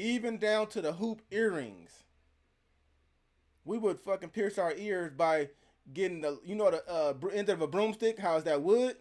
even down to the hoop earrings. We would fucking pierce our ears by getting the, the end of a broomstick. How's that wood?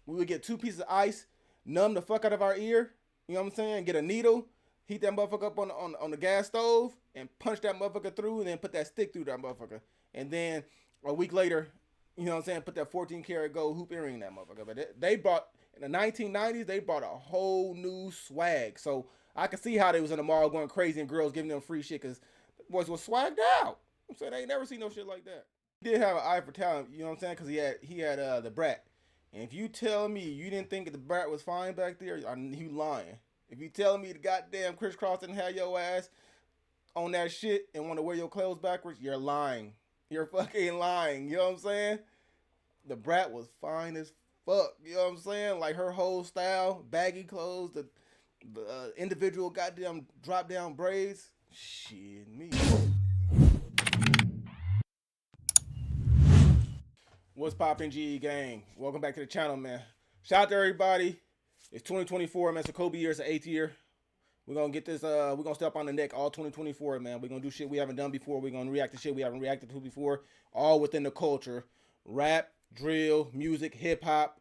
We would get 2 pieces of ice, numb the fuck out of our ear. You know what I'm saying? Get a needle, heat that motherfucker up on the gas stove, and punch that motherfucker through, and then put that stick through that motherfucker. And then a week later, you know what I'm saying, put that 14 karat gold hoop earring in that motherfucker. But they brought, in the 1990s, they brought a whole new swag. So I could see how they was in the mall going crazy and girls giving them free shit because the boys was swagged out. I'm saying they ain't never seen no shit like that. He did have an eye for talent, you know what I'm saying, because he had the Brat. And if you tell me you didn't think the Brat was fine back there, you lying. If you telling me the goddamn Kriss Kross didn't have your ass on that shit and want to wear your clothes backwards, you're lying. You're fucking lying. You know what I'm saying? The Brat was fine as fuck. You know what I'm saying? Like her whole style, baggy clothes, the individual goddamn drop down braids. Shit, me. What's poppin', GE gang? Welcome back to the channel, man. Shout out to everybody. It's 2024, man. It's a Kobe year. It's the 8th year. We're gonna get this. We're gonna step on the neck all 2024, man. We're gonna do shit we haven't done before. We're gonna react to shit we haven't reacted to before. All within the culture, rap, drill, music, hip hop.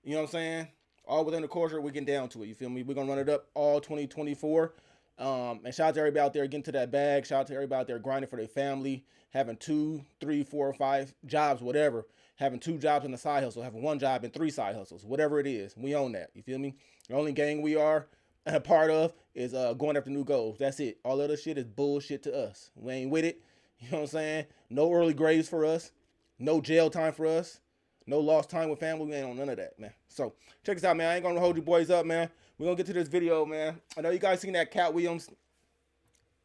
You know what I'm saying? All within the culture. We getting down to it. You feel me? We're gonna run it up all 2024. And shout out to everybody out there getting to that bag. Shout out to everybody out there grinding for their family, having 2, 3, 4, 5 jobs, whatever. Having 2 jobs in the side hustle, having 1 job and 3 side hustles, whatever it is. We own that. You feel me? The only gang we are a part of is going after new goals. That's it. All other shit is bullshit to us. We ain't with it. You know what I'm saying? No early graves for us. No jail time for us. No lost time with family. We ain't on none of that, man. So check this out, man. I ain't gonna hold you boys up, man. We're gonna get to this video, man. I know you guys seen that Katt Williams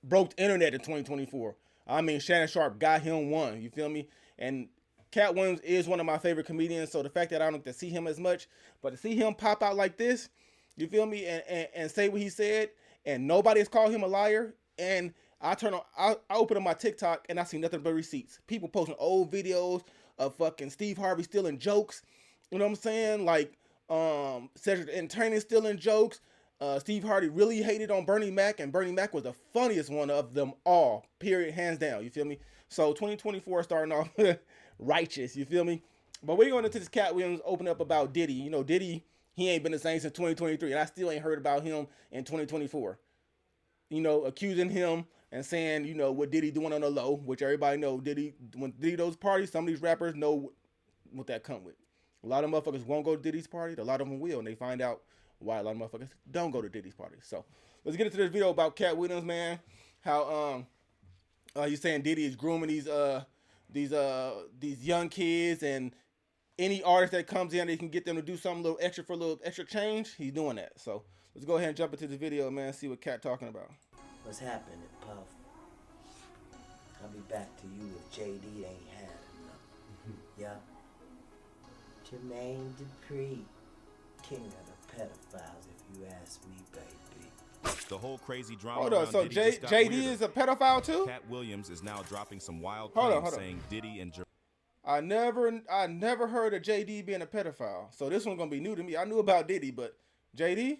broke the internet in 2024. I mean, Shannon Sharp got him one. You feel me? And Katt Williams is one of my favorite comedians, so the fact that I don't get to see him as much, but to see him pop out like this, you feel me, and say what he said, and nobody has called him a liar, and I open up my TikTok, and I see nothing but receipts. People posting old videos of fucking Steve Harvey stealing jokes, you know what I'm saying, like, Cedric the Entertainer stealing jokes. Steve Harvey really hated on Bernie Mac, and Bernie Mac was the funniest one of them all, period, hands down, you feel me? So 2024 starting off righteous, you feel me? But we're going into this Katt Williams open up about Diddy. You know, Diddy, he ain't been the same since 2023, and I still ain't heard about him in 2024. You know, accusing him and saying, you know, what Diddy doing on the low, which everybody know. Diddy, when Diddy those parties, some of these rappers know what that come with. A lot of motherfuckers won't go to Diddy's party. A lot of them will, and they find out why a lot of motherfuckers don't go to Diddy's party. So let's get into this video about Katt Williams, man. How he's saying Diddy is grooming these young kids, and any artist that comes in, they can get them to do something a little extra for a little extra change. He's doing that. So let's go ahead and jump into the video, man. See what Katt talking about. What's happening, Puff? I'll be back to you if JD ain't had enough. Yeah. Jermaine Dupri, king of the pedophiles, if you ask me, baby. The whole crazy drama. Hold on, so JD is a pedophile too? Katt Williams is now dropping some wild claims saying Diddy and I never heard of JD being a pedophile. So this one's gonna be new to me. I knew about Diddy, but JD?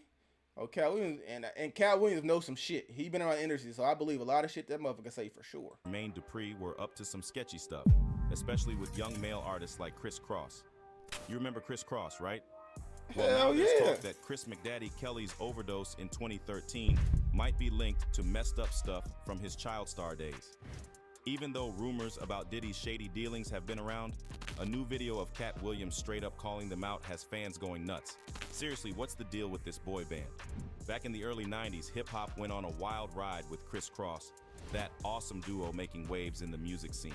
Oh, Katt Williams, and Katt Williams knows some shit. He been around the industry, so I believe a lot of shit that motherfucker say for sure. Jermaine Dupri were up to some sketchy stuff, especially with young male artists like Kriss Kross. You remember Kriss Kross, right? Well, Hell now there's yeah. talk that Chris McDaddy Kelly's overdose in 2013 might be linked to messed up stuff from his child star days. Even though rumors about Diddy's shady dealings have been around, a new video of Katt Williams straight up calling them out has fans going nuts. Seriously, what's the deal with this boy band? Back in the early 90s, hip-hop went on a wild ride with Kriss Kross, that awesome duo making waves in the music scene.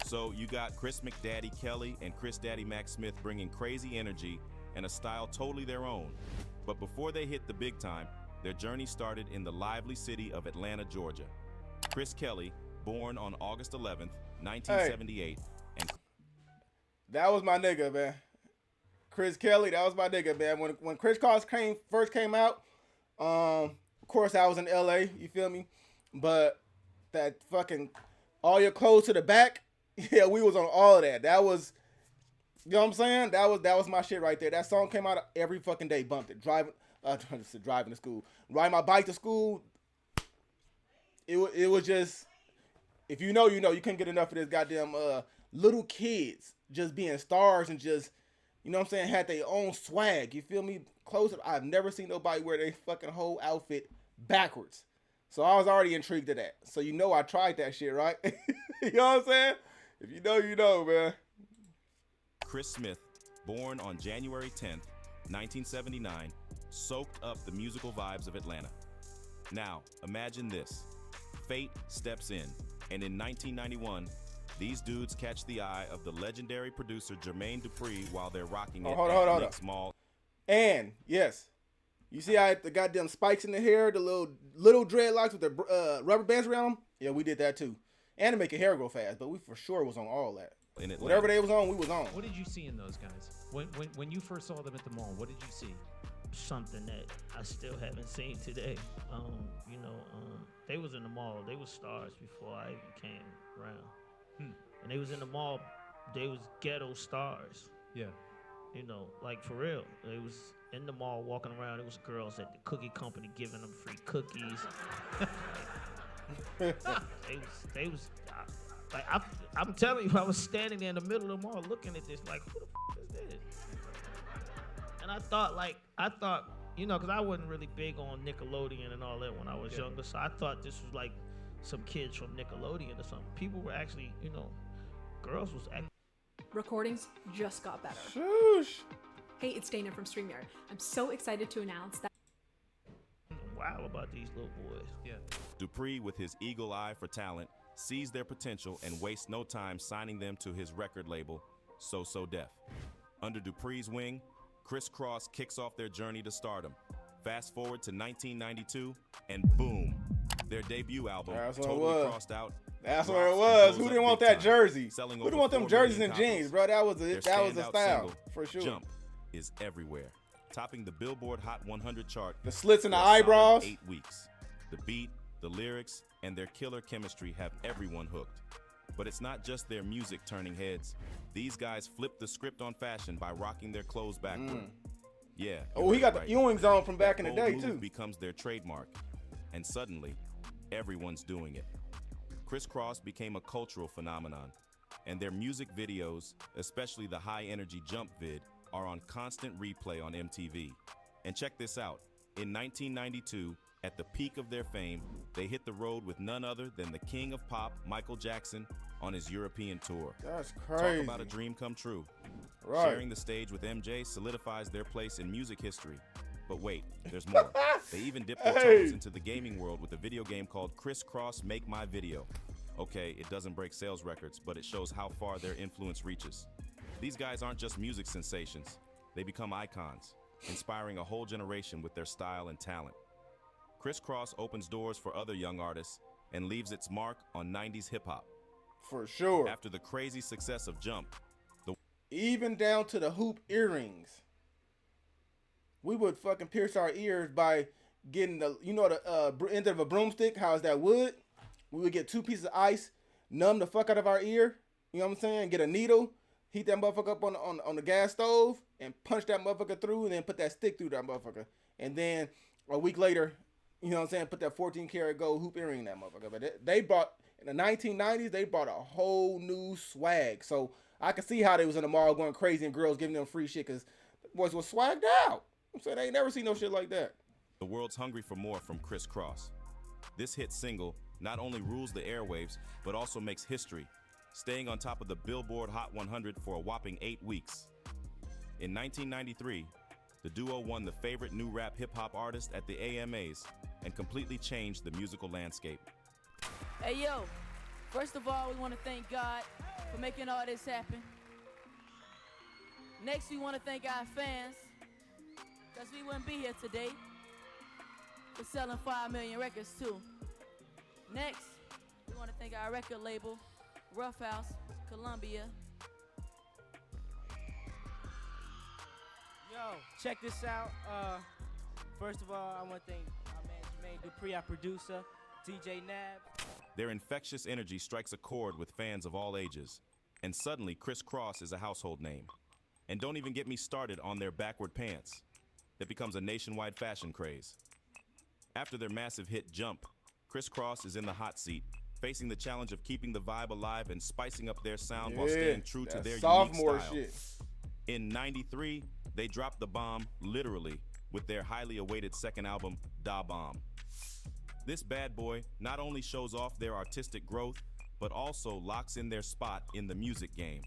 So you got Chris McDaddy Kelly and Chris Daddy Mac Smith bringing crazy energy and a style totally their own. But before they hit the big time, their journey started in the lively city of Atlanta, Georgia. Chris Kelly, born on August 11th, 1978, and that was my nigga, man. Chris Kelly, that was my nigga, man. When Kriss Kross first came out, of course I was in LA, you feel me? But that fucking all your clothes to the back, yeah, we was on all of that. That was, you know what I'm saying? That was my shit right there. That song came out every fucking day, bumped it. Driving to school. Riding my bike to school, it was just, if you know, you know, you couldn't get enough of this goddamn little kids just being stars and just, you know what I'm saying, had their own swag. You feel me? Close up. I've never seen nobody wear their fucking whole outfit backwards. So I was already intrigued to that. So you know I tried that shit, right? You know what I'm saying? If you know, you know, man. Chris Smith, born on January 10th, 1979, soaked up the musical vibes of Atlanta. Now, imagine this. Fate steps in, and in 1991, these dudes catch the eye of the legendary producer Jermaine Dupri while they're rocking it at Nick's Mall. And, yes, you see how the goddamn spikes in the hair, the little dreadlocks with the rubber bands around them? Yeah, we did that too. And to make your hair grow fast, but we for sure was on all that. Whatever they was on, we was on. What did you see in those guys? When you first saw them at the mall, what did you see? Something that I still haven't seen today. They was in the mall. They was stars before I even came around. And they was in the mall. They was ghetto stars. Yeah. You know, like for real. They was in the mall walking around. There was girls at the cookie company giving them free cookies. they was like I'm telling you, I was standing there in the middle of the mall looking at this like, who the f is this? And I thought, you know, because I wasn't really big on Nickelodeon and all that when I was younger, so I thought this was like some kids from Nickelodeon or something. People were actually, you know, girls was acting. Recordings just got better. Shoosh. Hey, it's Dana from StreamYard. I'm so excited to announce that. Wow about these little boys. Yeah. Dupri, with his eagle eye for talent, sees their potential and wastes no time signing them to his record label, So So Def. Under Dupri's wing, Kriss Kross kicks off their journey to stardom. Fast forward to 1992, and boom, their debut album, Totally Crossed Out. That's where it was. Who didn't want that jersey? Who didn't want them jerseys and jeans, bro? That was a style for sure. Jump is everywhere, topping the Billboard Hot 100 chart. The slits in the eyebrows. 8 weeks. The beat, the lyrics, and their killer chemistry have everyone hooked. But it's not just their music turning heads. These guys flip the script on fashion by rocking their clothes backward. Yeah. Oh, he got the Ewing's on from back in the day too. Becomes their trademark, and suddenly, everyone's doing it. Kriss Kross became a cultural phenomenon, and their music videos, especially the high-energy Jump vid, are on constant replay on MTV. And check this out. In 1992, at the peak of their fame, they hit the road with none other than the king of pop, Michael Jackson, on his European tour. That's crazy. Talk about a dream come true. Right. Sharing the stage with MJ solidifies their place in music history. But wait, there's more. They even dipped their toes into the gaming world with a video game called Kriss Kross Make My Video. Okay, it doesn't break sales records, but it shows how far their influence reaches. These guys aren't just music sensations. They become icons, inspiring a whole generation with their style and talent. Kriss Kross opens doors for other young artists and leaves its mark on 90s hip-hop. For sure. After the crazy success of Jump, even down to the hoop earrings. We would fucking pierce our ears by getting the, you know, the end of a broomstick, how is that wood? We would get 2 pieces of ice, numb the fuck out of our ear, you know what I'm saying? Get a needle, heat that motherfucker up on the gas stove, and punch that motherfucker through, and then put that stick through that motherfucker. And then a week later, you know what I'm saying, put that 14 karat gold hoop earring in that motherfucker. But they brought, in the 1990s, they brought a whole new swag. So I could see how they was in the mall going crazy and girls giving them free shit because the boys was swagged out. I'm saying they ain't never seen no shit like that. The world's hungry for more from Kriss Kross. This hit single not only rules the airwaves, but also makes history, staying on top of the Billboard Hot 100 for a whopping 8 weeks. In 1993, the duo won the favorite new rap hip-hop artist at the AMAs and completely changed the musical landscape. Hey, yo, first of all, we want to thank God for making all this happen. Next, we want to thank our fans, because we wouldn't be here today. We're selling 5 million records, too. Next, we want to thank our record label, Rough House, Columbia. Yo, check this out. First of all, I want to thank our man Jermaine Dupri, our producer, DJ Nab. Their infectious energy strikes a chord with fans of all ages, and suddenly Kriss Kross is a household name. And don't even get me started on their backward pants. That becomes a nationwide fashion craze. After their massive hit Jump, Kriss Kross is in the hot seat, facing the challenge of keeping the vibe alive and spicing up their sound while staying true to their unique sophomore style. shit. In '93, they dropped the bomb, literally, with their highly awaited second album, Da Bomb. This bad boy not only shows off their artistic growth, but also locks in their spot in the music game.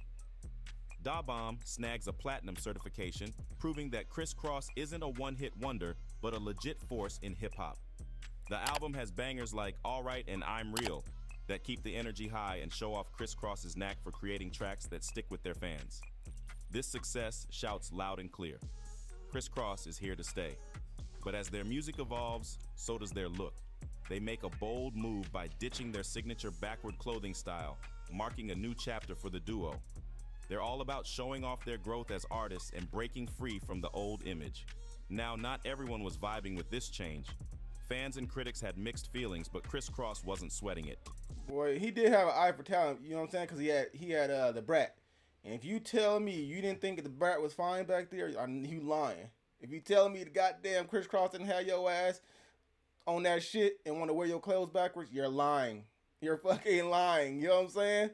Da Bomb snags a platinum certification, proving that Kriss Kross isn't a one-hit wonder, but a legit force in hip-hop. The album has bangers like All Right and I'm Real that keep the energy high and show off Kriss Kross's knack for creating tracks that stick with their fans. This success shouts loud and clear. Kriss Kross is here to stay. But as their music evolves, so does their look. They make a bold move by ditching their signature backward clothing style, marking a new chapter for the duo. They're all about showing off their growth as artists and breaking free from the old image. Now, not everyone was vibing with this change. Fans and critics had mixed feelings, but Kriss Kross wasn't sweating it. Boy, he did have an eye for talent, you know what I'm saying? Because he had the Brat. And if you tell me you didn't think the Brat was fine back there, you lying. If you tell me the goddamn Kriss Kross didn't have your ass on that shit and want to wear your clothes backwards, you're lying. You're fucking lying, you know what I'm saying?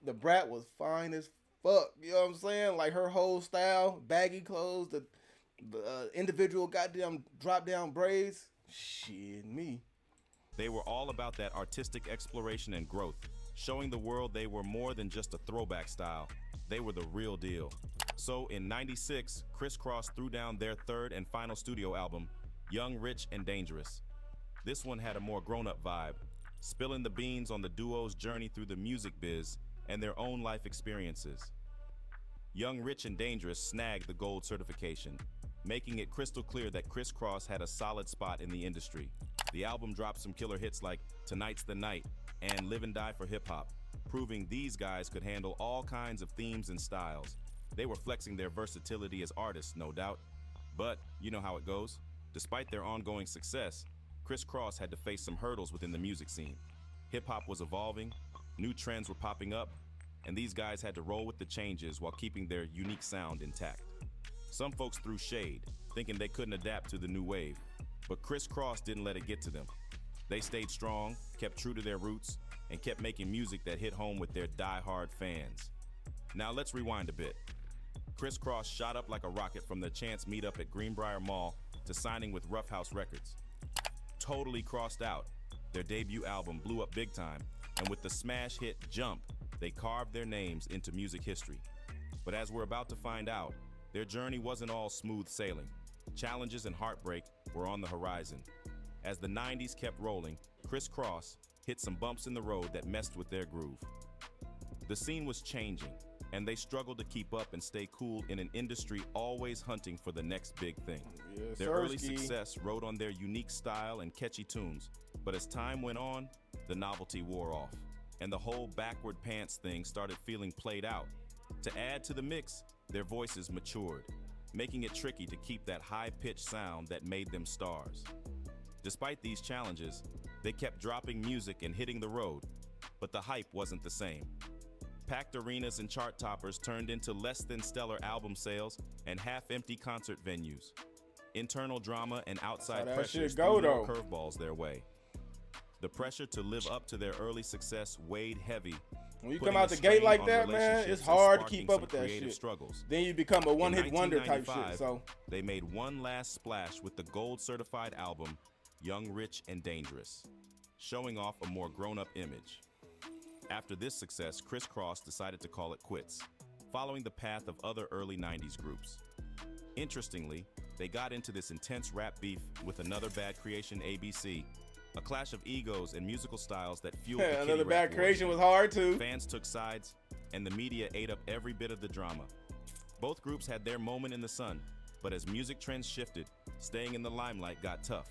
The Brat was fine as fuck, you know what I'm saying? Like her whole style, baggy clothes, the individual goddamn drop down braids. Shit, me. They were all about that artistic exploration and growth, showing the world they were more than just a throwback style. They were the real deal. So in '96, Kriss Kross threw down their third and final studio album, Young, Rich, and Dangerous. This one had a more grown-up vibe, spilling the beans on the duo's journey through the music biz and their own life experiences. Young, Rich, and Dangerous snagged the gold certification, making it crystal clear that Kriss Kross had a solid spot in the industry. The album dropped some killer hits like Tonight's the Night and Live and Die for Hip Hop, proving these guys could handle all kinds of themes and styles. They were flexing their versatility as artists, no doubt. But you know how it goes. Despite their ongoing success, Kriss Kross had to face some hurdles within the music scene. Hip hop was evolving, new trends were popping up, and these guys had to roll with the changes while keeping their unique sound intact. Some folks threw shade, thinking they couldn't adapt to the new wave, but Kriss Kross didn't let it get to them. They stayed strong, kept true to their roots, and kept making music that hit home with their die-hard fans. Now let's rewind a bit. Kriss Kross shot up like a rocket from their chance meetup at Greenbrier Mall to signing with Rough House Records. Totally crossed out, their debut album blew up big time, and with the smash hit Jump, they carved their names into music history. But as we're about to find out, their journey wasn't all smooth sailing. Challenges and heartbreak were on the horizon. As the '90s kept rolling, Kriss Kross hit some bumps in the road that messed with their groove. The scene was changing, and they struggled to keep up and stay cool in an industry always hunting for the next big thing. Yes, Their early sirski. success rode on their unique style and catchy tunes, but as time went on, the novelty wore off, and the whole backward pants thing started feeling played out. To add to the mix, their voices matured, making it tricky to keep that high-pitched sound that made them stars. Despite these challenges, they kept dropping music and hitting the road, but the hype wasn't the same. Packed arenas and chart toppers turned into less than stellar album sales and half-empty concert venues. Internal drama and outside That's how that pressures shit go, threw more though. curveballs their way. The pressure to live up to their early success weighed heavy. When you putting come out a the gate strain like on that, man, relationships it's and hard to sparking keep up some with that creative shit. struggles. Then you become a In one-hit wonder type 1995, shit. So they made one last splash with the gold-certified album, Young, Rich, and Dangerous, showing off a more grown-up image. After this success, Kriss Kross decided to call it quits, following the path of other early '90s groups. Interestingly, they got into this intense rap beef with another bad creation, ABC, a clash of egos and musical styles that fueled the kitty another rap bad wars. creation was hard too. Fans took sides, and the media ate up every bit of the drama. Both groups had their moment in the sun, but as music trends shifted, staying in the limelight got tough.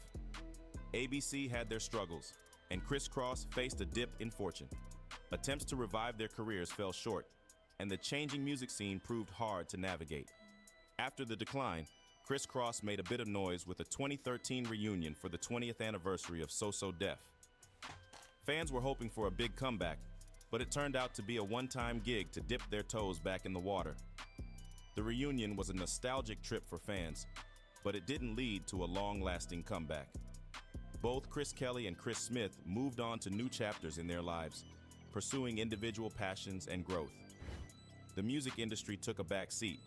ABC had their struggles, and Kriss Kross faced a dip in fortune. Attempts to revive their careers fell short, and the changing music scene proved hard to navigate. After the decline, Kriss Kross made a bit of noise with a 2013 reunion for the 20th anniversary of So So Def. Fans were hoping for a big comeback, but it turned out to be a one-time gig to dip their toes back in the water. The reunion was a nostalgic trip for fans, but it didn't lead to a long-lasting comeback. Both Chris Kelly and Chris Smith moved on to new chapters in their lives, pursuing individual passions and growth. The music industry took a back seat,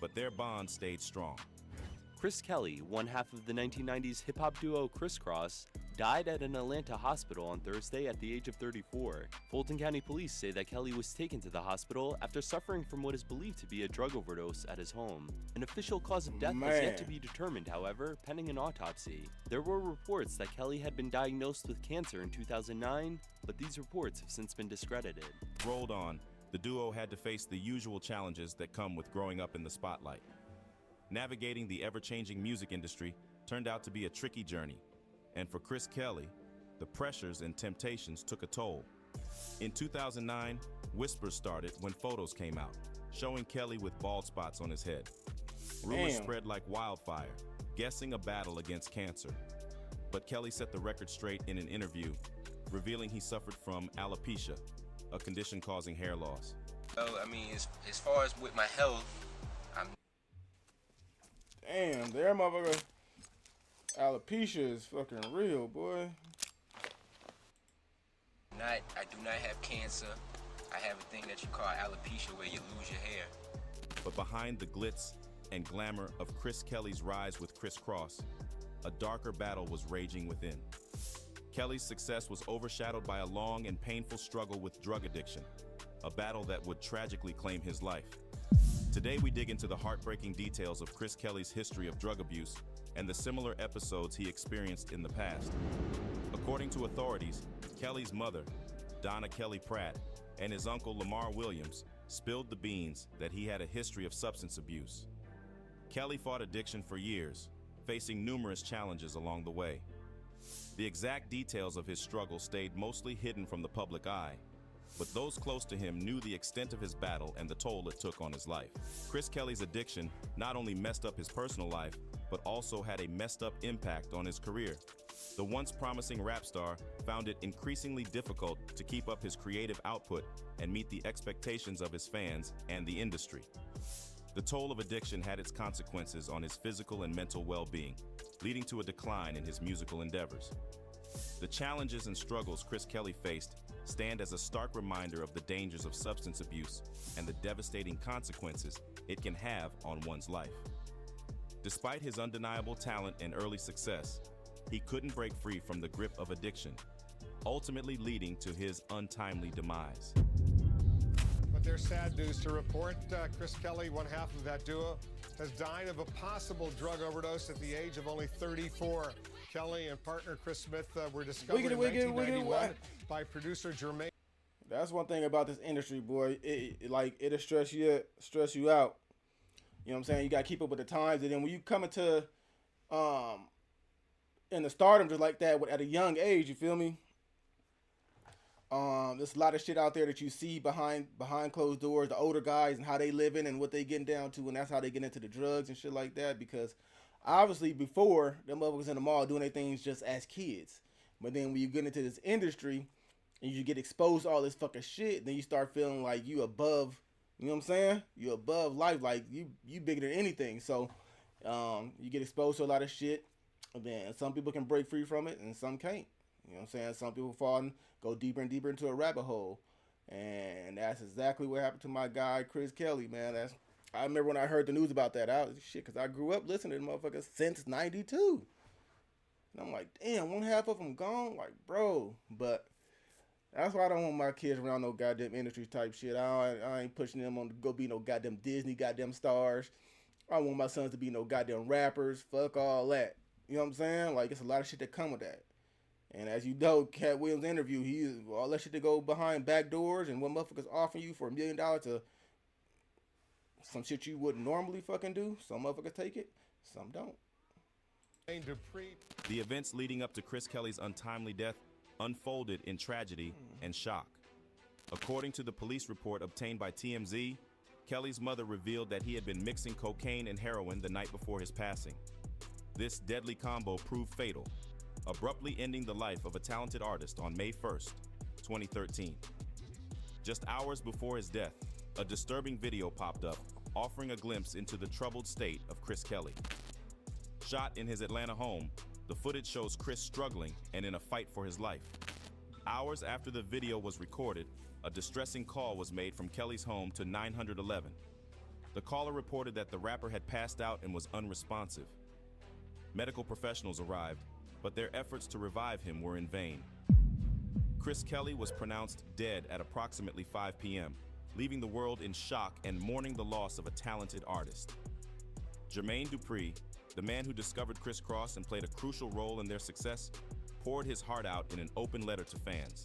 but their bond stayed strong. Chris Kelly, one half of the 1990s hip-hop duo Kriss Kross, died at an Atlanta hospital on Thursday at the age of 34. Fulton County Police say that Kelly was taken to the hospital after suffering from what is believed to be a drug overdose at his home. An official cause of death has yet to be determined, however, pending an autopsy. There were reports that Kelly had been diagnosed with cancer in 2009, but these reports have since been discredited. Rolled on, the duo had to face the usual challenges that come with growing up in the spotlight. Navigating the ever-changing music industry turned out to be a tricky journey. And for Chris Kelly, the pressures and temptations took a toll. In 2009, whispers started when photos came out, showing Kelly with bald spots on his head. Rumors spread like wildfire, guessing a battle against cancer. But Kelly set the record straight in an interview, revealing he suffered from alopecia, a condition causing hair loss. Oh, I mean, as far as with my health, Damn, there, motherfucker. Alopecia is fucking real, boy. I do not have cancer. I have a thing that you call alopecia where you lose your hair. But behind the glitz and glamour of Chris Kelly's rise with Kriss Kross, a darker battle was raging within. Kelly's success was overshadowed by a long and painful struggle with drug addiction, a battle that would tragically claim his life. Today we dig into the heartbreaking details of Chris Kelly's history of drug abuse and the similar episodes he experienced in the past. According to authorities, Kelly's mother, Donna Kelly Pratt, and his uncle Lamar Williams spilled the beans that he had a history of substance abuse. Kelly fought addiction for years, facing numerous challenges along the way. The exact details of his struggle stayed mostly hidden from the public eye, but those close to him knew the extent of his battle and the toll it took on his life. Chris Kelly's addiction not only messed up his personal life, but also had a messed up impact on his career. The once promising rap star found it increasingly difficult to keep up his creative output and meet the expectations of his fans and the industry. The toll of addiction had its consequences on his physical and mental well-being, leading to a decline in his musical endeavors. The challenges and struggles Chris Kelly faced stand as a stark reminder of the dangers of substance abuse and the devastating consequences it can have on one's life. Despite his undeniable talent and early success, he couldn't break free from the grip of addiction, ultimately leading to his untimely demise. But there's sad news to report. Chris Kelly, one half of that duo, has died of a possible drug overdose at the age of only 34. Kelly and partner Chris Smith were discovered in 1991 by producer Jermaine. That's one thing about this industry, boy. It'll stress you out. You know what I'm saying? You gotta keep up with the times, and then when you come into in the stardom just like that at a young age, you feel me? There's a lot of shit out there that you see behind closed doors, the older guys and how they living and what they getting down to, and that's how they get into the drugs and shit like that. Because obviously before, them motherfuckers in the mall doing their things just as kids, but then when you get into this industry and you get exposed to all this fucking shit, then you start feeling like you above. You know what I'm saying? You're above life, like you bigger than anything. So you get exposed to a lot of shit, and then some people can break free from it and some can't. You know what I'm saying? Some people fall and go deeper and deeper into a rabbit hole. And that's exactly what happened to my guy, Chris Kelly, man. I remember when I heard the news about that. Because I grew up listening to motherfuckers since 92. And I'm like, damn, one half of them gone? Like, bro. But that's why I don't want my kids around no goddamn industry type shit. I ain't pushing them on to go be no goddamn Disney goddamn stars. I don't want my sons to be no goddamn rappers. Fuck all that. You know what I'm saying? Like, it's a lot of shit that come with that. And as you know, Katt Williams' interview, all that shit to go behind back doors and what motherfuckers offering you for $1 million to some shit you wouldn't normally fucking do. Some motherfuckers take it, some don't. The events leading up to Chris Kelly's untimely death unfolded in tragedy and shock. According to the police report obtained by TMZ, Kelly's mother revealed that he had been mixing cocaine and heroin the night before his passing. This deadly combo proved fatal, abruptly ending the life of a talented artist on May 1st, 2013. Just hours before his death, a disturbing video popped up offering a glimpse into the troubled state of Chris Kelly. Shot in his Atlanta home, The footage shows Kriss struggling and in a fight for his life. Hours after the video was recorded, a distressing call was made from Kelly's home to 911. The caller reported that the rapper had passed out and was unresponsive. Medical professionals arrived, but their efforts to revive him were in vain. Kriss Kelly was pronounced dead at approximately 5 p.m., leaving the world in shock and mourning the loss of a talented artist. Jermaine Dupri, the man who discovered Kriss Kross and played a crucial role in their success, poured his heart out in an open letter to fans.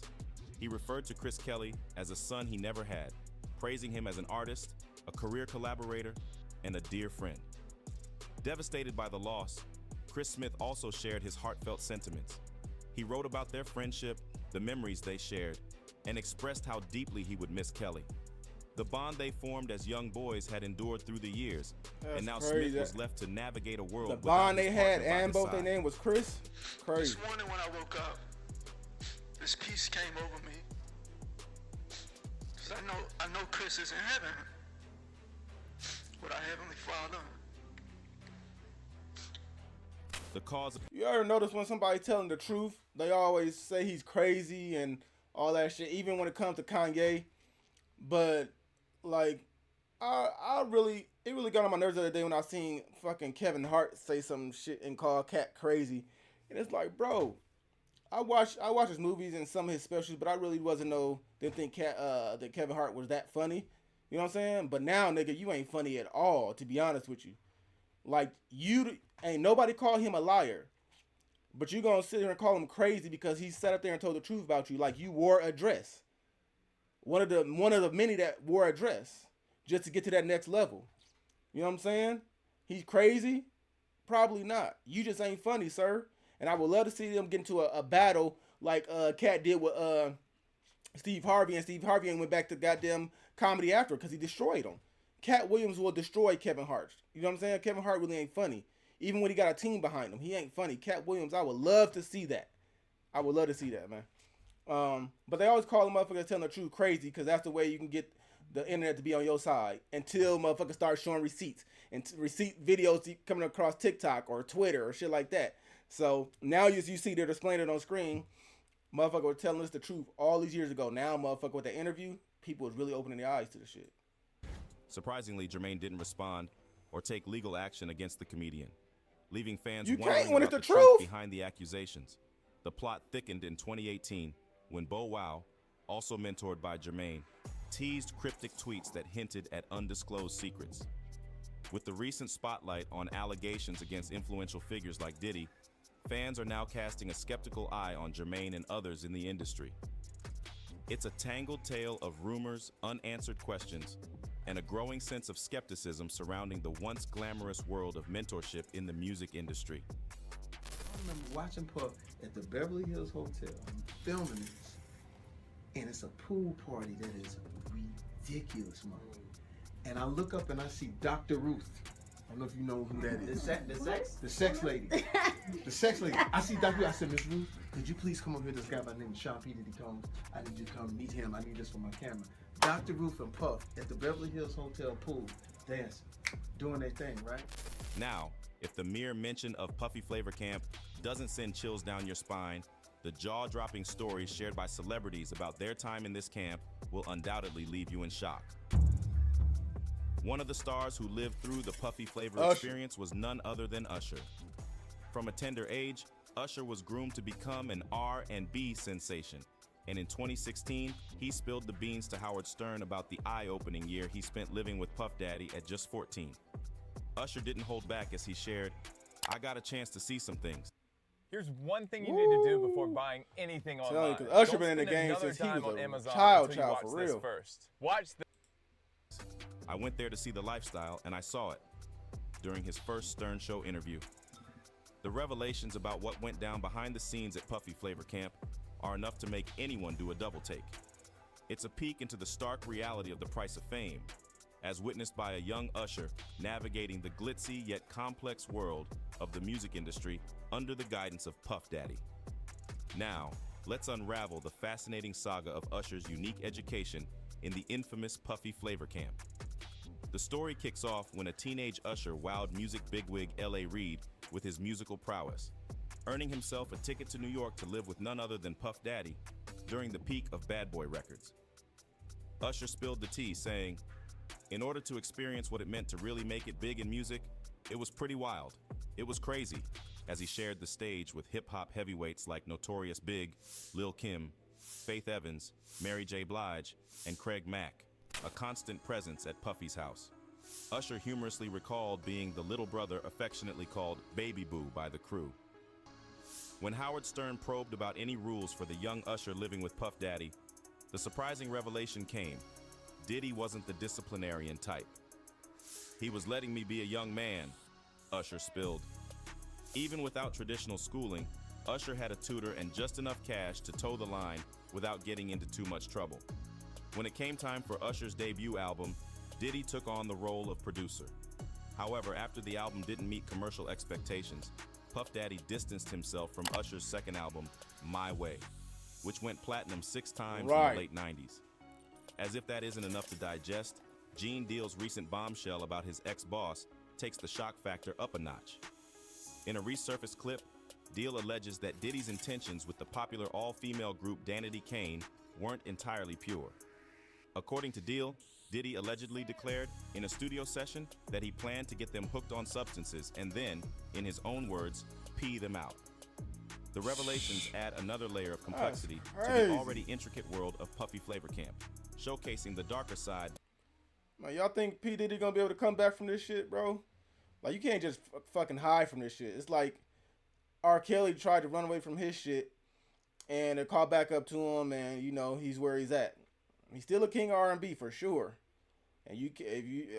He referred to Kriss Kelly as a son he never had, praising him as an artist, a career collaborator, and a dear friend. Devastated by the loss, Chris Smith also shared his heartfelt sentiments. He wrote about their friendship, the memories they shared, and expressed how deeply he would miss Kelly. The bond they formed as young boys had endured through the years, and now crazy. Smith was left to navigate a world. The bond they had and both their name name was Kriss. Crazy. This morning when I woke up, this peace came over me. Cause I know Kriss is in heaven with our Heavenly Father. The cause of You ever notice when somebody telling the truth, they always say he's crazy and all that shit, even when it comes to Kanye. But like, it really got on my nerves the other day when I seen fucking Kevin Hart say some shit and call Katt crazy, and it's like, bro, I watch his movies and some of his specials, but I really didn't think that Kevin Hart was that funny. You know what I'm saying? But now, nigga, you ain't funny at all, to be honest with you. Like, you ain't nobody call him a liar, but you gonna sit here and call him crazy because he sat up there and told the truth about you. Like, you wore a dress. One of the many that wore a dress just to get to that next level. You know what I'm saying? He's crazy? Probably not. You just ain't funny, sir. And I would love to see them get into a battle like Katt did with Steve Harvey, and Steve Harvey went back to goddamn comedy after because he destroyed him. Katt Williams will destroy Kevin Hart. You know what I'm saying? Kevin Hart really ain't funny. Even when he got a team behind him, he ain't funny. Katt Williams, I would love to see that. I would love to see that, man. But they always call them motherfuckers telling the truth crazy because that's the way you can get the internet to be on your side until motherfuckers start showing receipts and receipt videos coming across TikTok or Twitter or shit like that. So now you see they're displaying it on screen. Motherfucker was telling us the truth all these years ago. Now, motherfucker, with the interview, people was really opening their eyes to the shit. Surprisingly, Jermaine didn't respond or take legal action against the comedian, leaving fans You wondering can't when it's about the the truth truth behind the accusations. The plot thickened in 2018 when Bow Wow, also mentored by Jermaine, teased cryptic tweets that hinted at undisclosed secrets. With the recent spotlight on allegations against influential figures like Diddy, fans are now casting a skeptical eye on Jermaine and others in the industry. It's a tangled tale of rumors, unanswered questions, and a growing sense of skepticism surrounding the once glamorous world of mentorship in the music industry. I remember watching Puff at the Beverly Hills Hotel. I'm filming this, and it's a pool party that is ridiculous, man. And I look up and I see Dr. Ruth. I don't know if you know who that is. The sex lady. The sex lady. I see Dr. Ruth. I said, Miss Ruth, could you please come over here? This guy by the name of Sean P. Diddy Combs. I need you to come meet him. I need this for my camera. Dr. Ruth and Puff at the Beverly Hills Hotel pool, dancing, doing their thing, right? Now, if the mere mention of Puffy Flavor Camp doesn't send chills down your spine, the jaw-dropping stories shared by celebrities about their time in this camp will undoubtedly leave you in shock. One of the stars who lived through the Puffy Flavor experience was none other than Usher. From a tender age, Usher was groomed to become an R&B sensation. And in 2016, he spilled the beans to Howard Stern about the eye-opening year he spent living with Puff Daddy at just 14. Usher didn't hold back as he shared, "I got a chance to see some things." Here's one thing you need to do before buying anything online. Because Usher Don't been in the spend game another since he dime was on a Amazon child until you watch for this real. first. Watch the I went there to see the lifestyle, and I saw it during his first Stern Show interview. The revelations about what went down behind the scenes at Puffy Flavor Camp are enough to make anyone do a double take. It's a peek into the stark reality of the price of fame, as witnessed by a young Usher navigating the glitzy yet complex world of the music industry under the guidance of Puff Daddy. Now, let's unravel the fascinating saga of Usher's unique education in the infamous Puffy Flavor Camp. The story kicks off when a teenage Usher wowed music bigwig L.A. Reid with his musical prowess, earning himself a ticket to New York to live with none other than Puff Daddy during the peak of Bad Boy Records. Usher spilled the tea, saying, "In order to experience what it meant to really make it big in music, it was pretty wild. It was crazy," as he shared the stage with hip-hop heavyweights like Notorious Big, Lil' Kim, Faith Evans, Mary J. Blige, and Craig Mack, a constant presence at Puffy's house. Usher humorously recalled being the little brother affectionately called Baby Boo by the crew. When Howard Stern probed about any rules for the young Usher living with Puff Daddy, the surprising revelation came. Diddy wasn't the disciplinarian type. "He was letting me be a young man," Usher spilled. Even without traditional schooling, Usher had a tutor and just enough cash to toe the line without getting into too much trouble. When it came time for Usher's debut album, Diddy took on the role of producer. However, after the album didn't meet commercial expectations, Puff Daddy distanced himself from Usher's second album, My Way, which went platinum 6 times in the late 90s. As if that isn't enough to digest, Gene Deal's recent bombshell about his ex-boss takes the shock factor up a notch. In a resurfaced clip, Deal alleges that Diddy's intentions with the popular all-female group Danity Kane weren't entirely pure. According to Deal, Diddy allegedly declared in a studio session that he planned to get them hooked on substances and then, in his own words, pee them out. The revelations add another layer of complexity to the already intricate world of Puffy Flavor Camp, showcasing the darker side. Man, y'all think P. Diddy gonna be able to come back from this shit, bro? Like, you can't just fucking hide from this shit. It's like R. Kelly tried to run away from his shit, and it caught back up to him, and you know he's where he's at. He's still a king of R&B for sure. And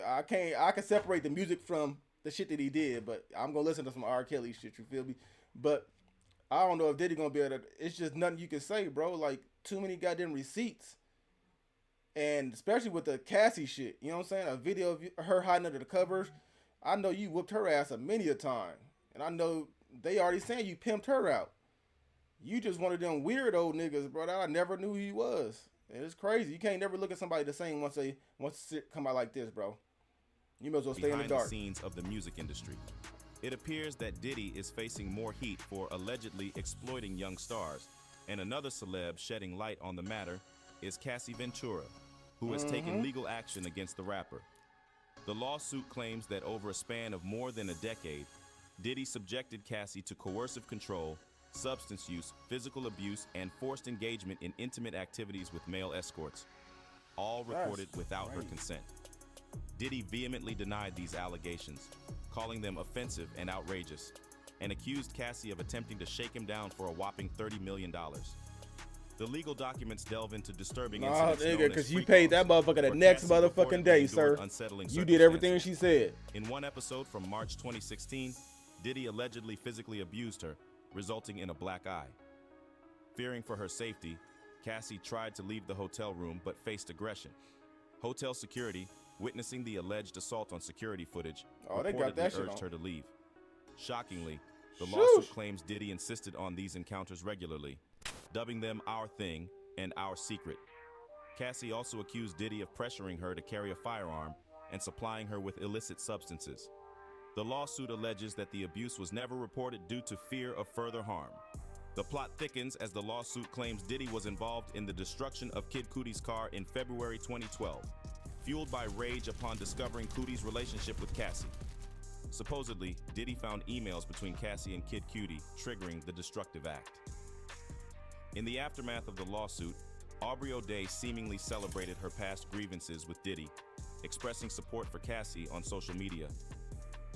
I can separate the music from the shit that he did, but I'm gonna listen to some R. Kelly shit. You feel me? But I don't know if Diddy gonna be able to. It's just nothing you can say, bro. Like, too many goddamn receipts, and especially with the Cassie shit. You know what I'm saying? A video of her hiding under the covers. I know you whooped her ass many a time, and I know they already saying you pimped her out. You just one of them weird old niggas, bro. That I never knew who he was. And it's crazy. You can't never look at somebody the same once it come out like this, bro. You might as well stay in the dark. Behind the scenes of the music industry, it appears that Diddy is facing more heat for allegedly exploiting young stars, and another celeb shedding light on the matter is Cassie Ventura, who has taken legal action against the rapper. The lawsuit claims that over a span of more than a decade, Diddy subjected Cassie to coercive control, substance use, physical abuse, and forced engagement in intimate activities with male escorts, all recorded without her consent. Diddy vehemently denied these allegations, calling them offensive and outrageous, and accused Cassie of attempting to shake him down for a whopping $30 million. The legal documents delve into disturbing incidents known as because you paid that motherfucker the next motherfucking day, sir. You did everything she said. In one episode from March 2016, Diddy allegedly physically abused her, resulting in a black eye. Fearing for her safety, Cassie tried to leave the hotel room but faced aggression. Hotel security, witnessing the alleged assault on security footage, reportedly urged her to leave. Shockingly, the lawsuit claims Diddy insisted on these encounters regularly, dubbing them Our Thing and Our Secret. Cassie also accused Diddy of pressuring her to carry a firearm and supplying her with illicit substances. The lawsuit alleges that the abuse was never reported due to fear of further harm. The plot thickens as the lawsuit claims Diddy was involved in the destruction of Kid Cudi's car in February 2012, fueled by rage upon discovering Cudi's relationship with Cassie. Supposedly, Diddy found emails between Cassie and Kid Cudi, triggering the destructive act. In the aftermath of the lawsuit, Aubrey O'Day seemingly celebrated her past grievances with Diddy, expressing support for Cassie on social media.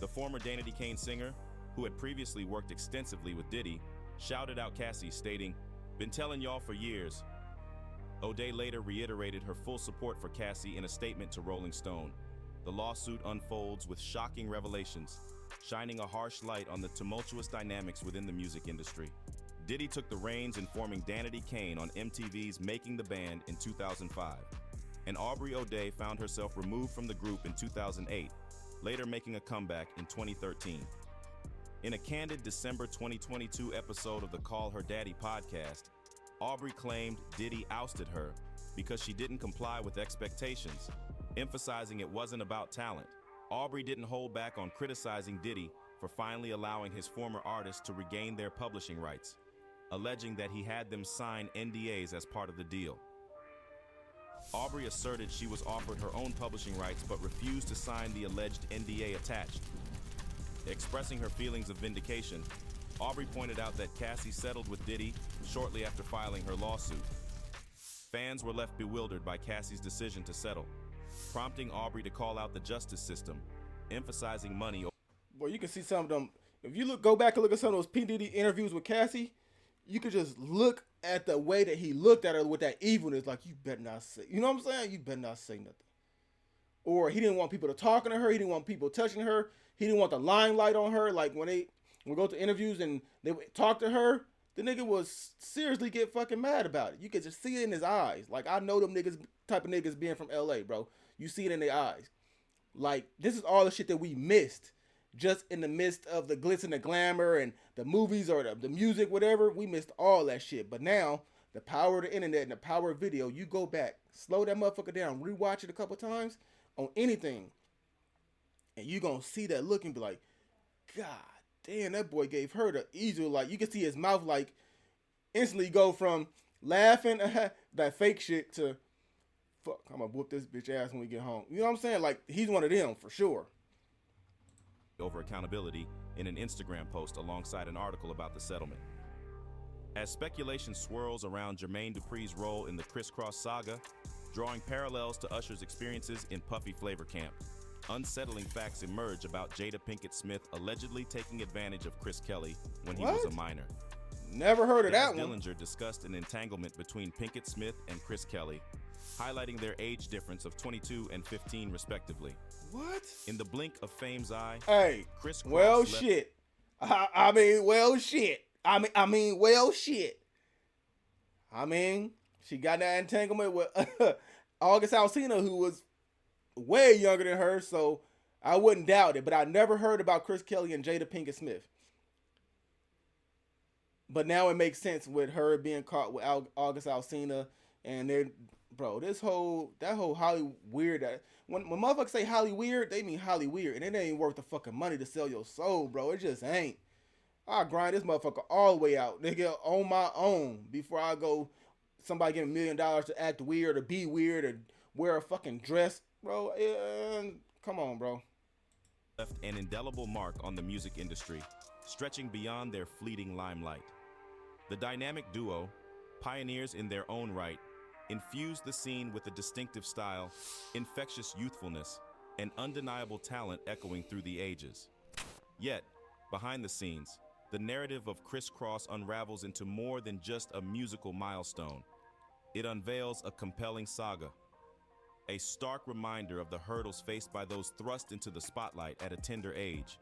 The former Danity Kane singer, who had previously worked extensively with Diddy, shouted out Cassie, stating, "Been telling y'all for years." O'Day later reiterated her full support for Cassie in a statement to Rolling Stone. The lawsuit unfolds with shocking revelations, shining a harsh light on the tumultuous dynamics within the music industry. Diddy took the reins in forming Danity Kane on MTV's Making the Band in 2005, and Aubrey O'Day found herself removed from the group in 2008, later making a comeback in 2013. In a candid December 2022 episode of the Call Her Daddy podcast, Aubrey claimed Diddy ousted her because she didn't comply with expectations, emphasizing it wasn't about talent. Aubrey didn't hold back on criticizing Diddy for finally allowing his former artists to regain their publishing rights, alleging that he had them sign NDAs as part of the deal. Aubrey asserted she was offered her own publishing rights but refused to sign the alleged NDA attached. Expressing her feelings of vindication, Aubrey pointed out that Cassie settled with Diddy shortly after filing her lawsuit. Fans were left bewildered by Cassie's decision to settle, prompting Aubrey to call out the justice system, emphasizing money. Boy, you can see some of them. If you go back and look at some of those P. Diddy interviews with Cassie, you could just look at the way that he looked at her with that evilness, like, you better not say, you know what I'm saying? You better not say nothing. Or he didn't want people to talking to her. He didn't want people touching her. He didn't want the limelight on her. Like, when we go to interviews and they would talk to her, the nigga was seriously get fucking mad about it. You could just see it in his eyes. Like, I know them niggas, type of niggas being from LA, bro. You see it in their eyes. Like, this is all the shit that we missed. Just in the midst of the glitz and the glamour and the movies or the music, whatever, we missed all that shit. But now, the power of the internet and the power of video, you go back, slow that motherfucker down, rewatch it a couple times on anything, and you gonna see that look and be like, God damn, that boy gave her the easy, like, you can see his mouth, like, instantly go from laughing at that fake shit to, fuck, I'm gonna whoop this bitch ass when we get home. You know what I'm saying? Like, he's one of them, for sure. Over accountability in an Instagram post alongside an article about the settlement. As speculation swirls around Jermaine Dupri's role in the Kriss Kross saga, drawing parallels to Usher's experiences in Puffy Flavor Camp, unsettling facts emerge about Jada Pinkett Smith allegedly taking advantage of Chris Kelly when he was a minor. Never heard of that one. Dillinger discussed an entanglement between Pinkett Smith and Chris Kelly, highlighting their age difference of 22 and 15 respectively. What? In the blink of fame's eye, hey, Kriss Kross well, shit. I mean, well, shit. I mean, she got that entanglement with August Alsina, who was way younger than her, so I wouldn't doubt it. But I never heard about Chris Kelly and Jada Pinkett Smith. But now it makes sense with her being caught with August Alsina, and they're, bro, that whole Holly weird. When motherfuckers say Holly weird, they mean Holly weird, and it ain't worth the fucking money to sell your soul, bro. It just ain't. I'll grind this motherfucker all the way out, nigga, on my own, before I go, somebody give me $1 million to act weird or be weird or wear a fucking dress, bro. Come on, bro. Left an indelible mark on the music industry, stretching beyond their fleeting limelight. The dynamic duo, pioneers in their own right, infused the scene with a distinctive style, infectious youthfulness, and undeniable talent echoing through the ages. Yet, behind the scenes, the narrative of Kriss Kross unravels into more than just a musical milestone. It unveils a compelling saga, a stark reminder of the hurdles faced by those thrust into the spotlight at a tender age.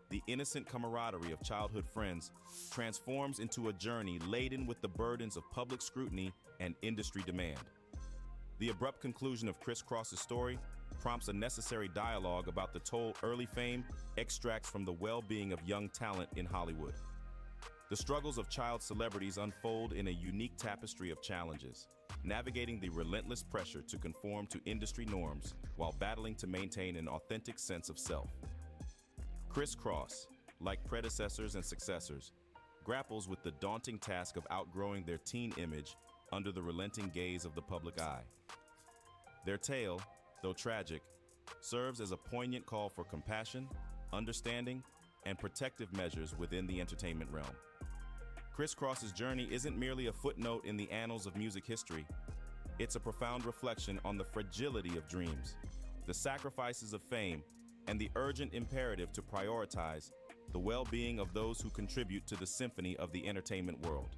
The innocent camaraderie of childhood friends transforms into a journey laden with the burdens of public scrutiny and industry demand. The abrupt conclusion of Kriss Kross's story prompts a necessary dialogue about the toll early fame extracts from the well-being of young talent in Hollywood. The struggles of child celebrities unfold in a unique tapestry of challenges, navigating the relentless pressure to conform to industry norms while battling to maintain an authentic sense of self. Kriss Kross, like predecessors and successors, grapples with the daunting task of outgrowing their teen image under the relenting gaze of the public eye. Their tale, though tragic, serves as a poignant call for compassion, understanding, and protective measures within the entertainment realm. Kriss Kross's journey isn't merely a footnote in the annals of music history. It's a profound reflection on the fragility of dreams, the sacrifices of fame, and the urgent imperative to prioritize the well-being of those who contribute to the symphony of the entertainment world.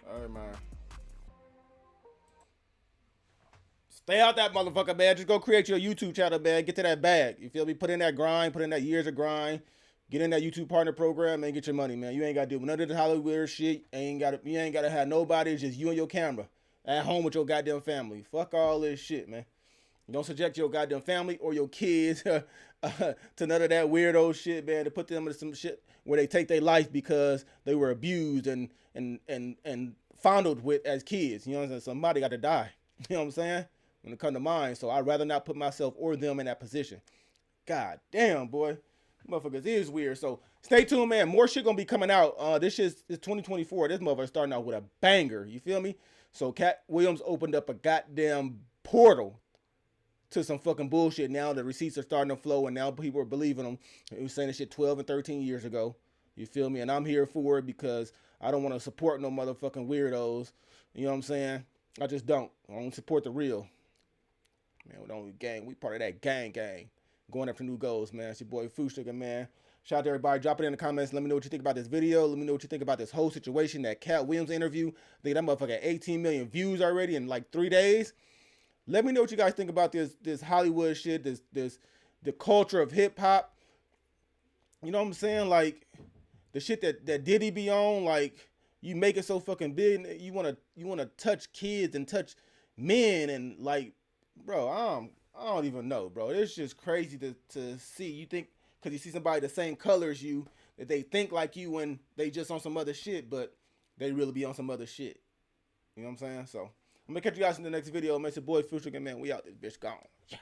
All right, man. Stay out that motherfucker, man. Just go create your YouTube channel, man. Get to that bag. You feel me? Put in that grind. Put in that years of grind. Get in that YouTube partner program and get your money, man. You ain't got to do none of the Hollywood shit. You ain't got to have nobody. It's just you and your camera at home with your goddamn family. Fuck all this shit, man. Don't subject your goddamn family or your kids to none of that weirdo shit, man. To put them into some shit where they take their life because they were abused and fondled with as kids. You know what I'm saying? Somebody got to die. You know what I'm saying? When it comes to mine. So I'd rather not put myself or them in that position. God damn, boy. Motherfuckers is weird. So stay tuned, man. More shit gonna be coming out. This is 2024. This motherfucker starting out with a banger. You feel me? So Katt Williams opened up a goddamn portal to some fucking bullshit. Now the receipts are starting to flow, and now people are believing them. He was saying this shit 12 and 13 years ago. You feel me? And I'm here for it because I don't want to support no motherfucking weirdos. You know what I'm saying? I just don't. I don't support the real. Man, we don't gang. We part of that gang. Going after new goals, man. It's your boy Fuushnicka, man. Shout out to everybody. Drop it in the comments. Let me know what you think about this video. Let me know what you think about this whole situation, that Katt Williams interview. I think that motherfucker got 18 million views already in like 3 days. Let me know what you guys think about this Hollywood shit, the culture of hip hop. You know what I'm saying? Like the shit that Diddy be on, like you make it so fucking big. You wanna touch kids and touch men and like, bro, I don't even know, bro. It's just crazy to see. You think because you see somebody the same color as you that they think like you when they just on some other shit, but they really be on some other shit. You know what I'm saying? So I'm gonna catch you guys in the next video. Man, it's your boy Fuushnicka, man. We out this bitch gone. Yeah.